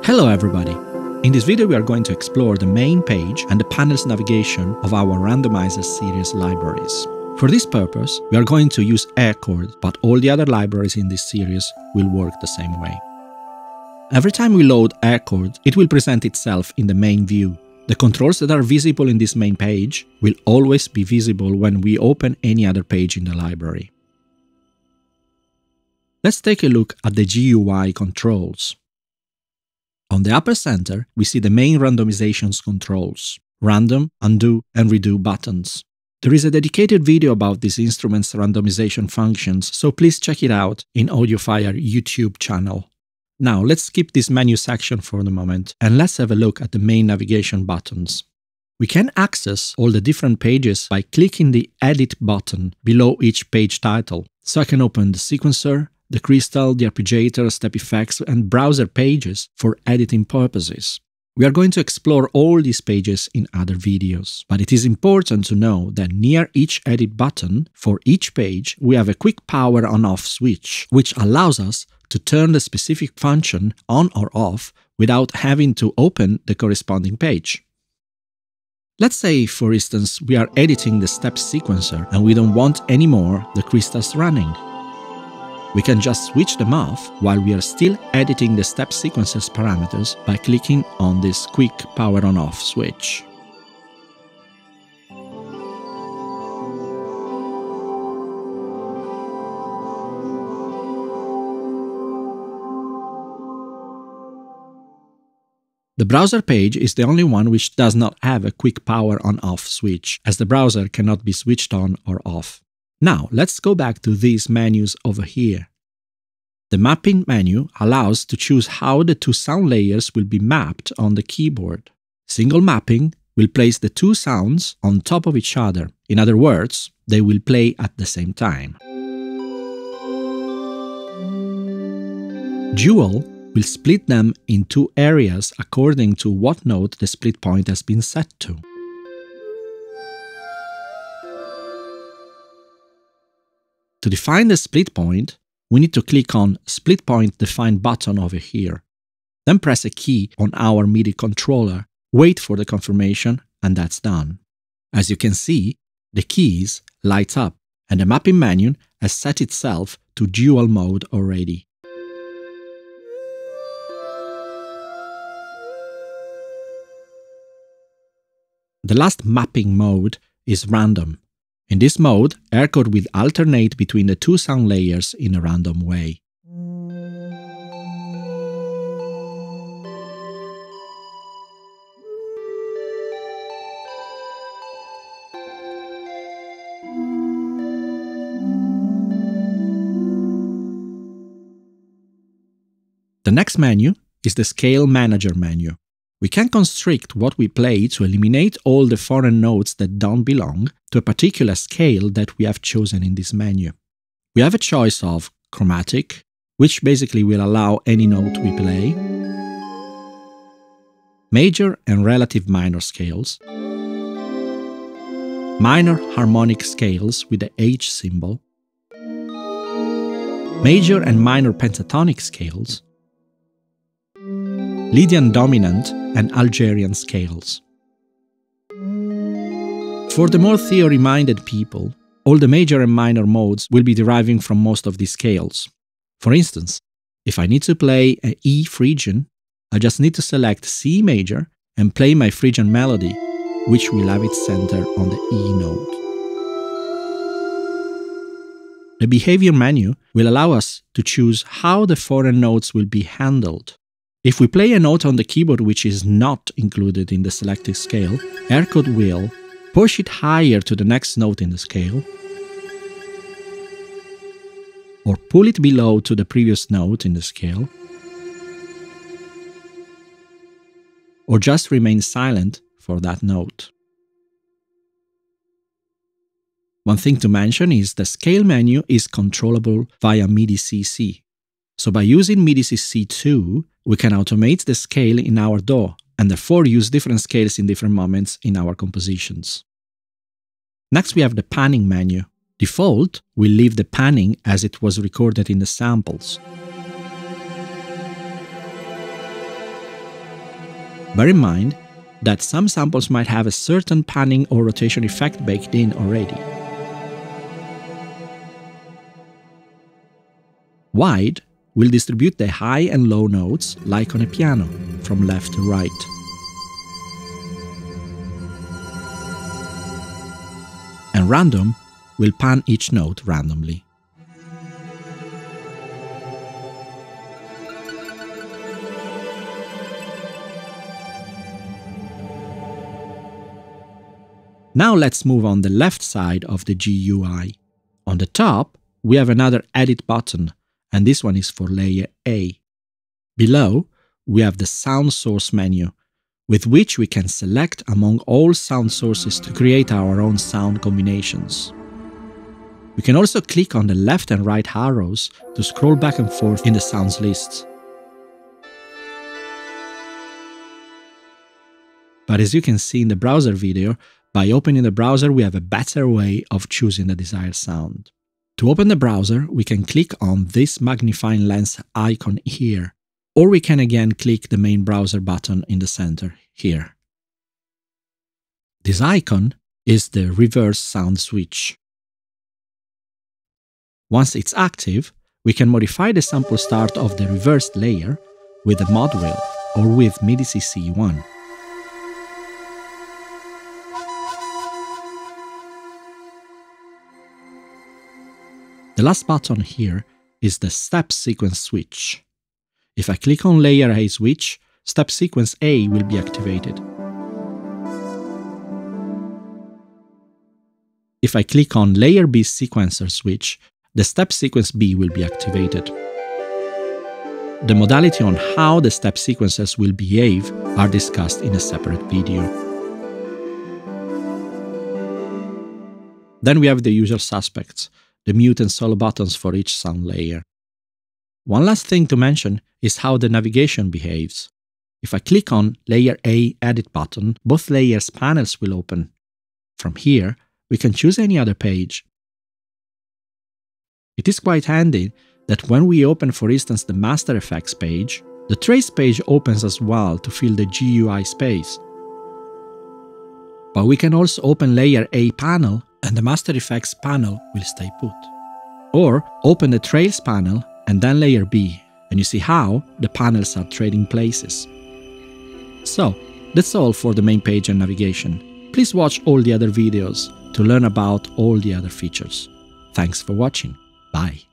Hello everybody! In this video we are going to explore the main page and the panels navigation of our Randomisers series libraries. For this purpose, we are going to use Aircord, but all the other libraries in this series will work the same way. Every time we load Aircord, it will present itself in the main view. The controls that are visible in this main page will always be visible when we open any other page in the library. Let's take a look at the GUI controls. On the upper center, we see the main randomizations controls, random, undo, and redo buttons. There is a dedicated video about this instrument's randomization functions, so please check it out in Audiofier YouTube channel. Now let's skip this menu section for the moment, and let's have a look at the main navigation buttons. We can access all the different pages by clicking the Edit button below each page title. So I can open the sequencer, the crystal, the arpeggiator, step effects, and browser pages for editing purposes. We are going to explore all these pages in other videos, but it is important to know that near each edit button, for each page, we have a quick power on-off switch, which allows us to turn the specific function on or off without having to open the corresponding page. Let's say, for instance, we are editing the step sequencer and we don't want anymore the crystals running. We can just switch them off while we are still editing the step sequencer's parameters by clicking on this quick power on-off switch. The browser page is the only one which does not have a quick power on-off switch, as the browser cannot be switched on or off. Now, let's go back to these menus over here. The mapping menu allows to choose how the two sound layers will be mapped on the keyboard. Single mapping will place the two sounds on top of each other. In other words, they will play at the same time. Dual will split them in two areas according to what note the split point has been set to. To define the split point, we need to click on Split Point Define button over here. Then press a key on our MIDI controller, wait for the confirmation, and that's done. As you can see, the keys light up, and the mapping menu has set itself to dual mode already. The last mapping mode is random. In this mode, Aircord will alternate between the two sound layers in a random way. The next menu is the Scale Manager menu. We can constrict what we play to eliminate all the foreign notes that don't belong to a particular scale that we have chosen in this menu. We have a choice of chromatic, which basically will allow any note we play, major and relative minor scales, minor harmonic scales with the H symbol, major and minor pentatonic scales, Lydian dominant and Algerian scales. For the more theory-minded people, all the major and minor modes will be deriving from most of these scales. For instance, if I need to play an E Phrygian, I just need to select C major and play my Phrygian melody, which will have its center on the E note. The behavior menu will allow us to choose how the foreign notes will be handled. If we play a note on the keyboard which is not included in the selected scale, Aircord will push it higher to the next note in the scale, or pull it below to the previous note in the scale, or just remain silent for that note. One thing to mention is the scale menu is controllable via MIDI CC. So by using MIDI CC2, we can automate the scale in our DAW and therefore use different scales in different moments in our compositions. Next we have the panning menu. Default will leave the panning as it was recorded in the samples. Bear in mind that some samples might have a certain panning or rotation effect baked in already. Wide will distribute the high and low notes like on a piano, from left to right. And random will pan each note randomly. Now let's move on the left side of the GUI. On the top, we have another Edit button, and this one is for layer A. Below, we have the Sound Source menu, with which we can select among all sound sources to create our own sound combinations. We can also click on the left and right arrows to scroll back and forth in the sounds list. But as you can see in the browser video, by opening the browser we have a better way of choosing the desired sound. To open the browser, we can click on this magnifying lens icon here, or we can again click the main browser button in the center here. This icon is the reverse sound switch. Once it's active, we can modify the sample start of the reversed layer with the mod wheel or with MIDI CC1. The last button here is the step sequence switch. If I click on layer A switch, step sequence A will be activated. If I click on layer B sequencer switch, the step sequence B will be activated. The modality on how the step sequences will behave are discussed in a separate video. Then we have the usual suspects, the mute and solo buttons for each sound layer. One last thing to mention is how the navigation behaves. If I click on Layer A Edit button, both layers panels will open. From here, we can choose any other page. It is quite handy that when we open, for instance, the Master Effects page, the Trace page opens as well to fill the GUI space. But we can also open Layer A panel and the Master Effects panel will stay put. Or open the Trails panel and then Layer B, and you see how the panels are trading places. So, that's all for the main page and navigation. Please watch all the other videos to learn about all the other features. Thanks for watching. Bye.